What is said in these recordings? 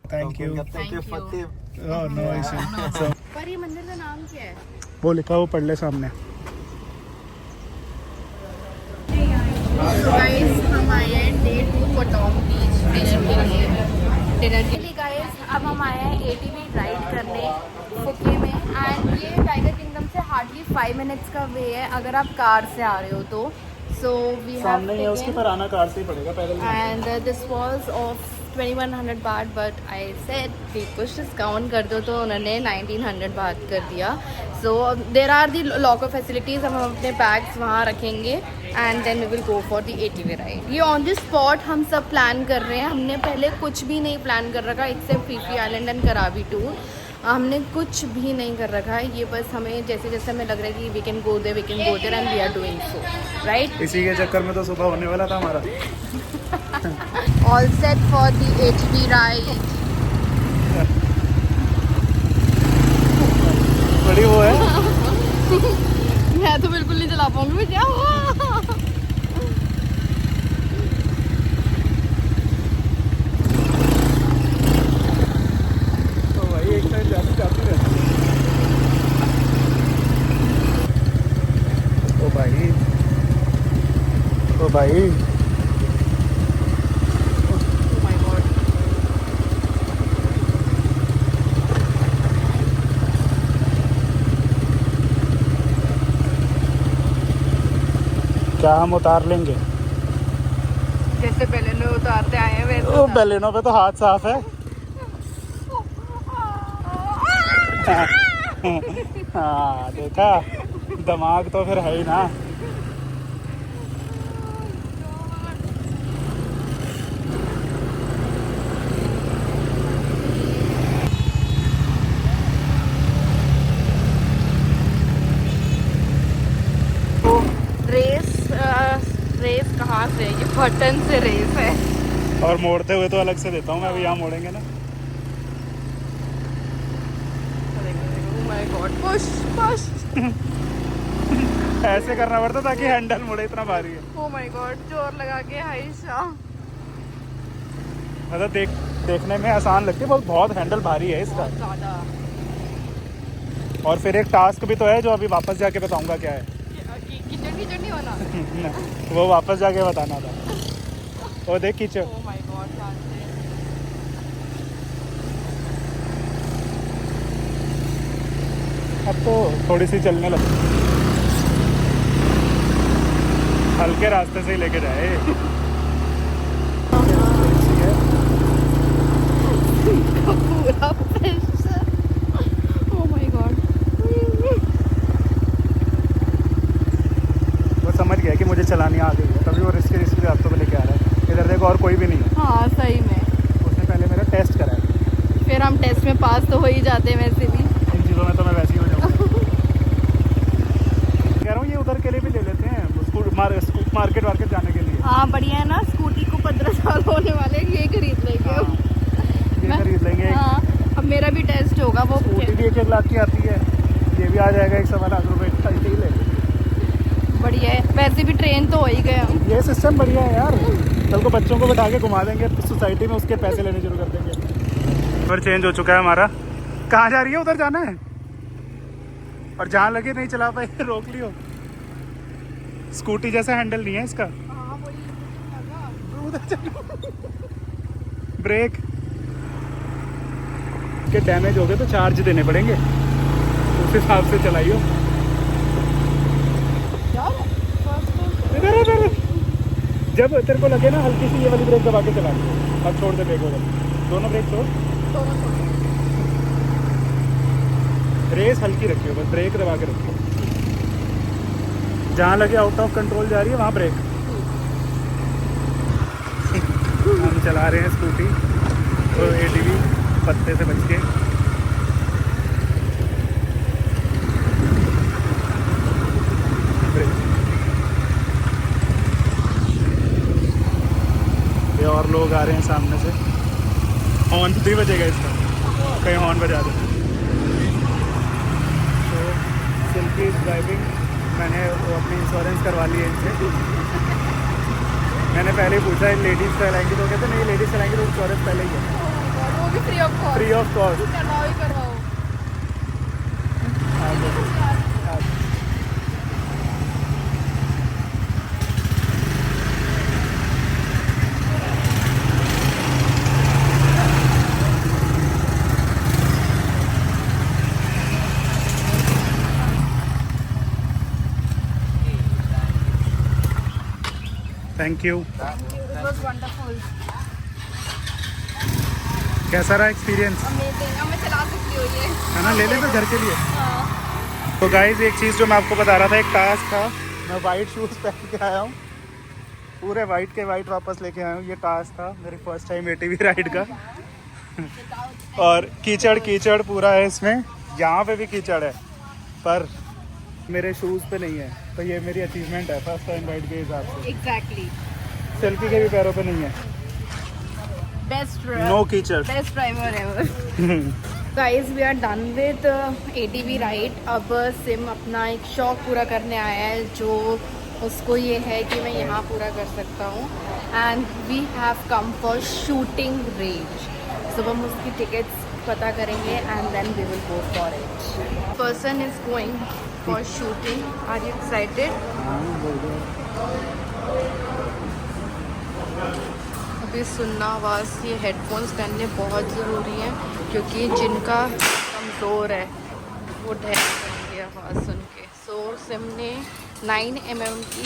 Thank you. No issue. पर ये मंदिर का नाम क्या है? वो लिखा वो पढ़ ले सामने। गाइस हम आए हैं डे 2 कोटोंग बीच डिनर के लिए। गाइस अब हम आए हैं एटीवी राइड करने फुके में, एंड ये टाइगर किंगडम से हार्डली 5 मिनट्स का वे है अगर आप कार से आ रहे हो तो। सो वी हैव सामने ही है उसके, पर आना कार से ही पड़ेगा, पैदल नहीं। एंड दिस वाज ऑफ 2100 बात, बट आई सेड कि कुछ डिस्काउंट कर दो, तो उन्होंने 1900 बात कर दिया। So there are the locker facilities, हम अपने बैग्स वहाँ रखेंगे and then we will go for the ATV ride. ये ऑन द स्पॉट हम सब प्लान कर रहे हैं, हमने पहले कुछ भी नहीं प्लान कर रखा एक्सेप्ट फीफी आइलैंड एंड करावी टूर। हमने कुछ भी नहीं कर रखा है, ये बस हमें जैसे जैसे हमें लग रहा है कि we can go there and we are doing so, right. इसी के चक्कर में तो सुबह होने वाला था हमारा। All set for the ATV ride. बड़ी वो है। मैं तो बिल्कुल नहीं चला पाऊंगी, क्या हुआ? तो भाई एक साइड जाती रहती है। ओ भाई, ओ भाई, Oh my God. क्या हम उतार लेंगे? जैसे पहले में उतारते आए हैं वैसे ओ बैलेनो पे तो हाथ साफ है। हाँ देखा, दिमाग तो फिर है ही ना। रेस कहाँ से? ये बटन से रेस है। और मोड़ते हुए तो अलग से देता हूँ मैं, अभी यहाँ मोड़ेंगे ना। Oh my God, push, push. ऐसे करना पड़ता ताकि हैंडल मुड़े, इतना भारी है। Oh my God, जोर लगा के आयशा। मतलब देखने में आसान लगती है, बहुत हैंडल भारी है इसका। ज़्यादा। और फिर एक टास्क भी तो है जो अभी वापस जाके बताऊंगा क्या है। कीचड़ नहीं वाला। वो वापस जाके बताना था। वो देख कीचड़। Oh my God, जानते। अब तो थोड़ी सी चलने लगी, हल्के रास्ते से ही लेके जाए। पूरा प्रेशर। Oh my God. वो समझ गया कि मुझे चलानी आ गई है, तभी वो रिस्की रास्तों पे लेके आ रहा है। इधर देखो और कोई भी नहीं है। हाँ सही में। उसने पहले मेरा टेस्ट कराया। फिर हम टेस्ट में पास तो हो ही जाते हैं वैसे भी। इन चीज़ों में तो मैं वैसे ही हो जाऊँगा। कह रहा हूँ ये उधर के लिए भी ले लेते हैं, मार्केट जाने के लिए। हाँ बढ़िया है ना, स्कूटी को 15 साल होने वाले, ये खरीद लेंगे अब। ये खरीद लेंगे। हाँ अब मेरा भी टेस्ट होगा। वो स्कूटी भी 1 लाख की आती है, ये भी आ जाएगा 1 लाख रुपए का, ही ले। बढ़िया है, वैसे भी ट्रेन तो हो ही गया। ये सिस्टम बढ़िया है यार, कल को बच्चों को बैठा के घुमा देंगे तो सोसाइटी में उसके पैसे लेने शुरू कर देंगे। पर चेंज हो चुका है हमारा। कहाँ जा रही है? उधर जाना है, और जहाँ लगे नहीं चला पाए रोक लियो। स्कूटी जैसा हैंडल नहीं है इसका। उधर चलो। ब्रेक के डैमेज हो गए तो चार्ज देने पड़ेंगे, उस हिसाब से चलाइयो। इधर जब तेरे को लगे ना हल्की सी ये वाली ब्रेक दबा के चला लियो, अब छोड़ दे ब्रेक वगैरह, दोनों ब्रेक छोड़। रेस हल्की रखियो, बस ब्रेक दबा के रखियो। जहाँ लगे आउट ऑफ कंट्रोल जा रही है वहाँ ब्रेक। हम चला रहे हैं स्कूटी तो एटीवी पत्ते से बच के। ये और लोग आ रहे हैं सामने से, हॉर्न भी बजेगा इसका, कहीं हॉर्न बजा दो। तो सिल्की इज ड्राइविंग, मैंने वो अपनी इंश्योरेंस करवा ली है इनसे। मैंने पहले ही पूछा लेडीज़ चलाएंगी तो कहते नहीं, लेडीज़ चलाएंगी तो इंश्योरेंस पहले ही है, वो भी free of cost. Free of cost. करवाओ ही करवाओ। Thank you. It was wonderful. कैसा रहा एक्सपीरियंस? Amazing. अब मैं चला सकती हूँ ये। है ना, ले ले तो घर के लिए। हाँ। तो गाइज एक चीज़ जो मैं आपको बता रहा था, एक टास्क था। मैं वाइट शूज़ पहन के आया हूँ, पूरे वाइट के वाइट वापस लेके आया हूँ। ये टास्क था मेरी फर्स्ट टाइम एटीवी राइड का। और कीचड़ कीचड़ पूरा है इसमें, यहाँ पे भी कीचड़ है पर मेरे शूज़ पे नहीं है, तो ये मेरी अचीवमेंट है फर्स्ट टाइम राइड के हिसाब से। Exactly. सेल्फी के भी पैरों पे नहीं है। Best. नो कीचड़। Best driver ever. Guys, we are done with ATV ride. अब सिम अपना एक शौक पूरा करने आया है, जो उसको ये है कि मैं यहाँ पूरा कर सकता हूँ। And we have come for shooting range. तो हम उसकी टिकट्स पता करेंगे and then we will go for it. Person is going for shooting. Are you excited? अभी सुनना आवाज़, ये हेडफोन्स पहनने बहुत ज़रूरी है क्योंकि जिनका कमज़ोर है वो ढह जाएंगे आवाज़ सुन के। सो सिम ने 9mm की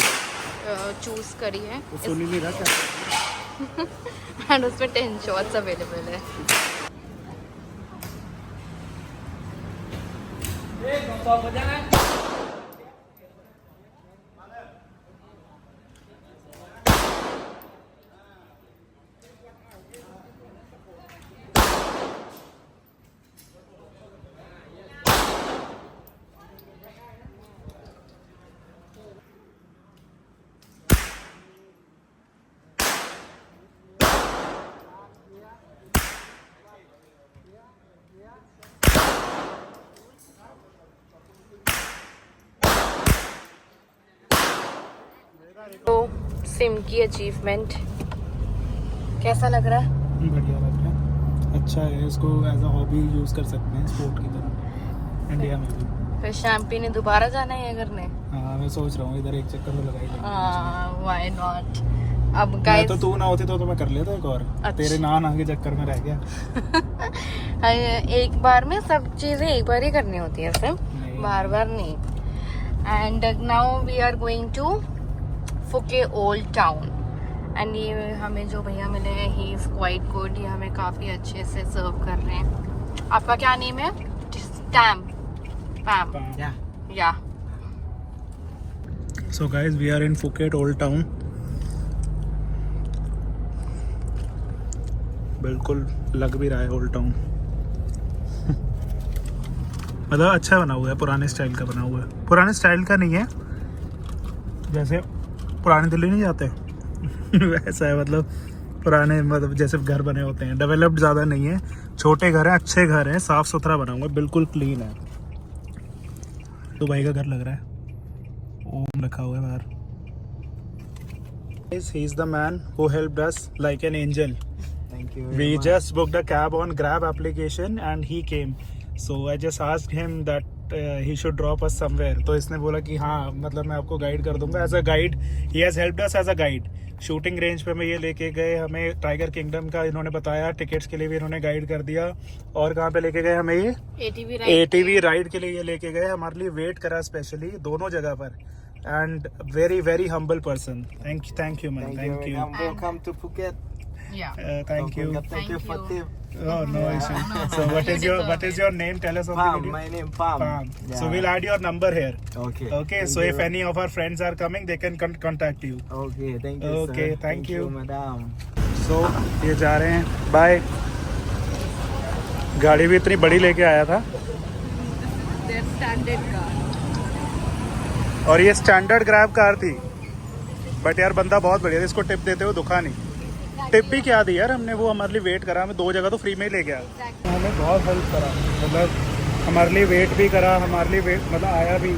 चूज़ करी है सुन ही नहीं रहा क्या? एंड उसमें 10 शॉट्स अवेलेबल है। तो सिम की अचीवमेंट कैसा लग रहा है? बढ़िया लग रहा है, अच्छा है। इसको एज अ हॉबी यूज़ कर सकते हैं स्पोर्ट की तरह इंडिया में भी। फिर शैम्पी ने दोबारा जाना है ये करने? हाँ मैं सोच रहा हूँ इधर एक चक्कर तो लगाई लेंगे। Why not. अब मैं गाइस तो तू ना होती तो मैं कर लेता एक और। अच्छा। तेरे नान आगे चक्कर में रह गया। एक बार में सब चीज़ें एक बार ही करनी होती है सिम, नहीं। बार बार नहीं। And now we are going to Phuket old town. And ये हमें जो भैया मिले हैं, ही इज़ क्वाइट गुड। ये हमें काफ़ी अच्छे से सर्व कर रहे हैं। आपका क्या नेम है? टैम पैम या। So guys, we are in Phuket Old Town. बिल्कुल लग भी रहा है ओल्ड टाउन। मतलब अच्छा बना हुआ है, पुराने स्टाइल का बना हुआ है। पुराने स्टाइल का नहीं है, जैसे पुरानी दिल्ली नहीं जाते वैसा है। मतलब पुराने, मतलब जैसे घर बने होते हैं, डेवलप्ड ज़्यादा नहीं है, छोटे घर हैं, अच्छे घर हैं, साफ़ सुथरा बना हुआ है, बिल्कुल क्लीन है। तो भाई का घर लग रहा है, ओम रखा हुआ है बाहर। He is the man who helped us like an angel. Thank you. We just booked a cab on Grab application and he came. So I just asked him that he should drop us somewhere. तो इसने बोला कि हाँ, मतलब मैं आपको guide कर दूंगा as a guide. He has helped us as a guide. Shooting range पे में ये लेके गए हमें, टाइगर किंगडम का इन्होंने बताया, टिकट्स के लिए भी इन्होंने गाइड कर दिया। और कहाँ पे लेके गए हमें ये? ATV राइड के लिए ये लेके गए, हमारे लिए वेट करा स्पेशली दोनों जगह पर। And very very humble person. Thank you man. Thank you. Welcome to Phuket. Yeah. Thank you. Thank you for Thank you. tip. Oh no issue. So what is your name? Tell us on the Pam, video. my name Pam. Pam. Yeah. So we'll add your number here. Okay. Okay. Thank So you. if any of our friends are coming, they can contact you. Okay, thank you. Okay, sir. thank you. madam. So ये जा रहे हैं, bye. गाड़ी भी इतनी बड़ी लेके आया था, Their standard car. और ये स्टैंडर्ड ग्रैब कार थी, बट यार बंदा बहुत बढ़िया था, इसको टिप देते हुए दुखा नहीं। टिप भी क्या दी यार, हमने वो हमारे लिए वेट करा, हमें 2 जगह तो फ्री में ही ले गया। हमें बहुत हेल्प करा, मतलब हमारे लिए वेट भी करा, हमारे लिए वेट मतलब आया भी,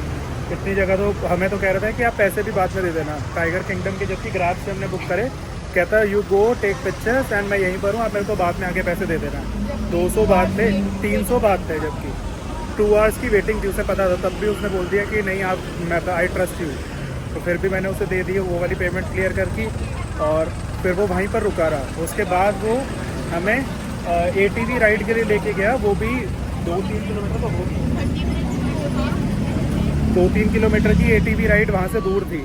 इतनी जगह तो हमें तो कह रहा था कि आप पैसे भी बाद में दे देना। टाइगर किंगडम के जबकि ग्रैब से हमने बुक करे, कहता you go take pictures and मैं यहीं पर हूँ, आप मेरे को बाद में आके पैसे दे देना। 200 बात थे, 300 बात थे, जबकि 2 आवर्स की वेटिंग थी, उसे पता था, तब भी उसने बोल दिया कि नहीं आप, मैं आई ट्रस्ट यू। तो फिर भी मैंने उसे दे दी वो वाली पेमेंट क्लियर करके, और फिर वो वहीं पर रुका रहा। उसके बाद वो हमें ATV राइड के लिए लेके गया, वो भी 2-3 किलोमीटर तो होगी, 2-3 किलोमीटर की ATV राइड वहाँ से दूर थी।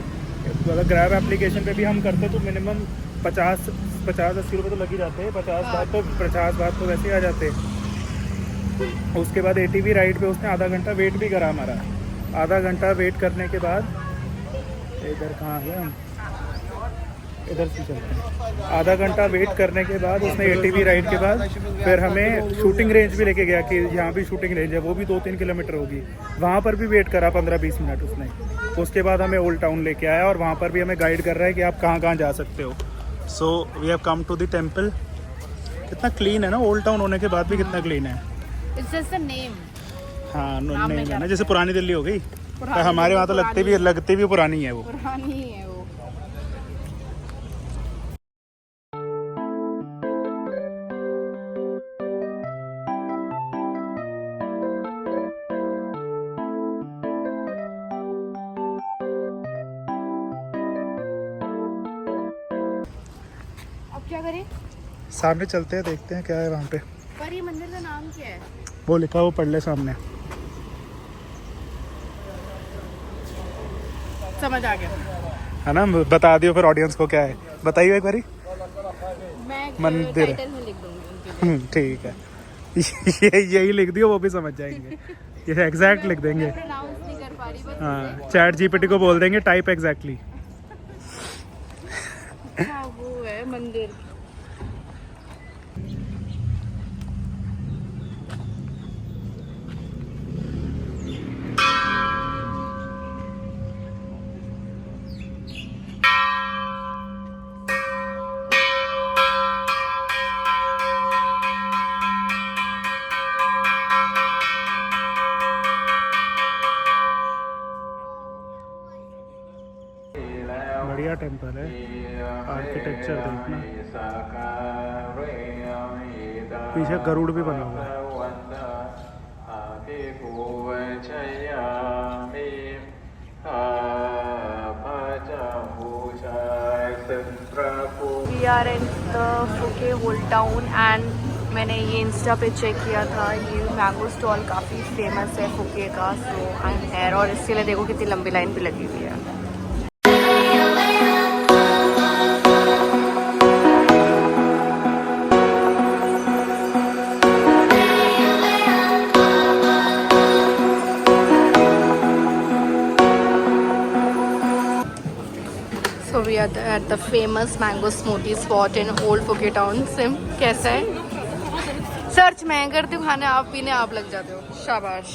अगर ग्रैब एप्लीकेशन पे भी हम करते तो मिनिमम 50-80 रुपये तो लग ही जाते हैं, 50 बात तो वैसे ही आ जाते। उसके बाद ATV राइड पे उसने आधा घंटा वेट भी करा हमारा। आधा घंटा वेट करने के बाद, इधर कहाँ आ गया हम, इधर से चलते हैं। आधा घंटा वेट करने के बाद उसने ATV राइड के बाद फिर हमें शूटिंग रेंज भी लेके गया कि यहाँ भी शूटिंग रेंज है, वो भी 2-3 किलोमीटर होगी। वहाँ पर भी वेट करा 15-20 मिनट उसने। उसके बाद हमें ओल्ड टाउन लेके आया और वहाँ पर भी हमें गाइड कर रहा है कि आप कहाँ कहाँ जा सकते हो। So we have come to the temple. कितना क्लीन है ना, ओल्ड टाउन होने के बाद भी कितना क्लीन है। It's just a name. हाँ नहीं है ना, जैसे पुरानी दिल्ली हो गई, हमारे वहाँ तो लगती भी पुरानी है वो। पुरानी है वो। अब क्या करें? सामने चलते हैं, देखते हैं क्या है वहाँ पे। पर ये मंदिर का नाम क्या है? वो लिखा, वो पढ़ ले सामने। समझ आ गया है ना, बता दियो फिर ऑडियंस को क्या है, बताइए एक बारी। मैं मंदिर टाइटल में लिख दूंगी उनके लिए। ठीक है। यही लिख दियो, वो भी समझ जाएंगे। ये एग्जैक्ट लिख देंगे। मैं pronounce नहीं कर पा रही बस। हाँ, चैट GPT को बोल देंगे टाइप एग्जैक्टली। हाँ वो है मंदिर। बढ़िया टेम्पल है, आर्किटेक्चर देखना। पीछे गरुड़ भी बना हुआ है। We are in the Phuket Old Town and मैंने ये इंस्टा पे चेक किया था, ये मैंगो स्टॉल काफ़ी फेमस है फुके का। सो आई एम हेयर, और इसके लिए देखो कितनी लंबी लाइन भी लगी हुई है। So we are at the famous mango smoothie spot in Old Phuket Town. SIM कैसा है? सर्च मैं करती हूँ, खाने आप पीने आप लग जाते हो। शाबाश।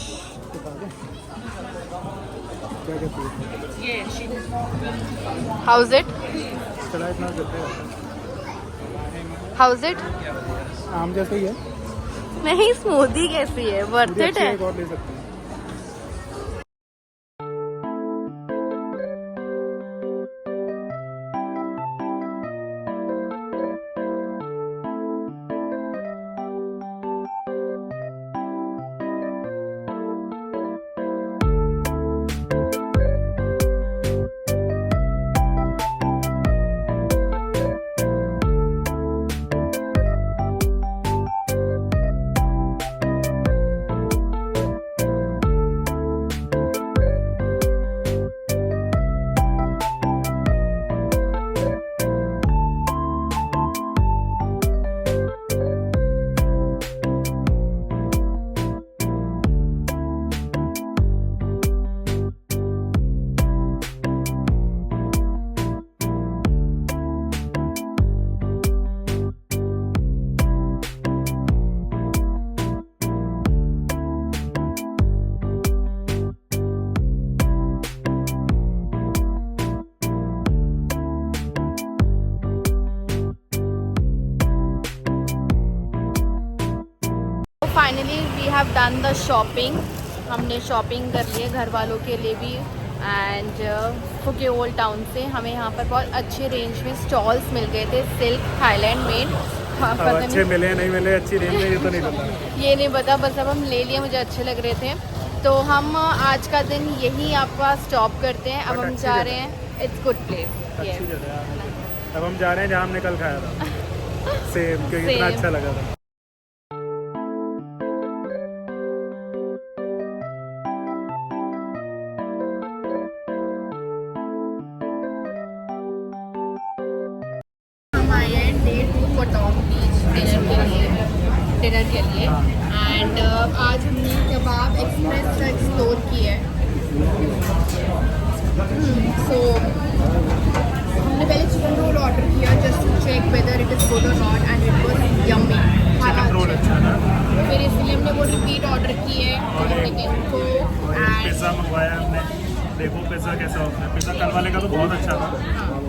How's it? How's it? आम जैसा ही है। नहीं, स्मूदी कैसी है? वर्थ इट है? एक और ले सकते हैं। Finally we have done the shopping हमने शॉपिंग कर ली है घर वालों के लिए भी। एंड फुके ओल्ड टाउन से हमें यहाँ पर बहुत अच्छे रेंज में स्टॉल्स मिल गए थे, सिल्क थाईलैंड मेड। हाँ, अब पता अच्छे मिले नहीं मिले अच्छी रेंज में ये तो नहीं पता। ये नहीं पता, बस अब हम ले लिए, मुझे अच्छे लग रहे थे। तो हम आज का दिन यही आपका स्टॉप करते हैं। अब But हम अच्छी जा जगह रहे हैं, इट्स गुड प्लेस। अच्छी जगह है। अब हम जा रहे हैं जहाँ हमने कल खाया था सेम, क्योंकि इतना Same. अच्छा लगा था। हम आए हैं डे 2 कोटॉम बीच डिनर के लिए। एंड आज हमने कबाब एक्सप्रेस का एक्सप्लोर किया है। सो हमने पहले चिकन रोल ऑर्डर किया just to check whether it is good और not, and it was yummy. Chicken roll अच्छा था। फिर इसलिए हमने वो रिपीट ऑर्डर किए और एक चिकन को। पिज़्ज़ा मंगवाया हमने, देखो पिज़्ज़ा कैसा होता है। पिज़्ज़ा कल वाले का तो बहुत अच्छा था,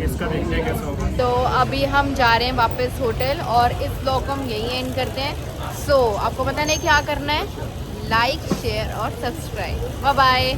इसका देखते हैं कैसा होगा। तो अभी हम जा रहे हैं वापस होटल और इस ब्लॉग को हम यहीं एंड करते हैं। सो आपको पता नहीं क्या करना है, लाइक शेयर और सब्सक्राइब। Bye bye.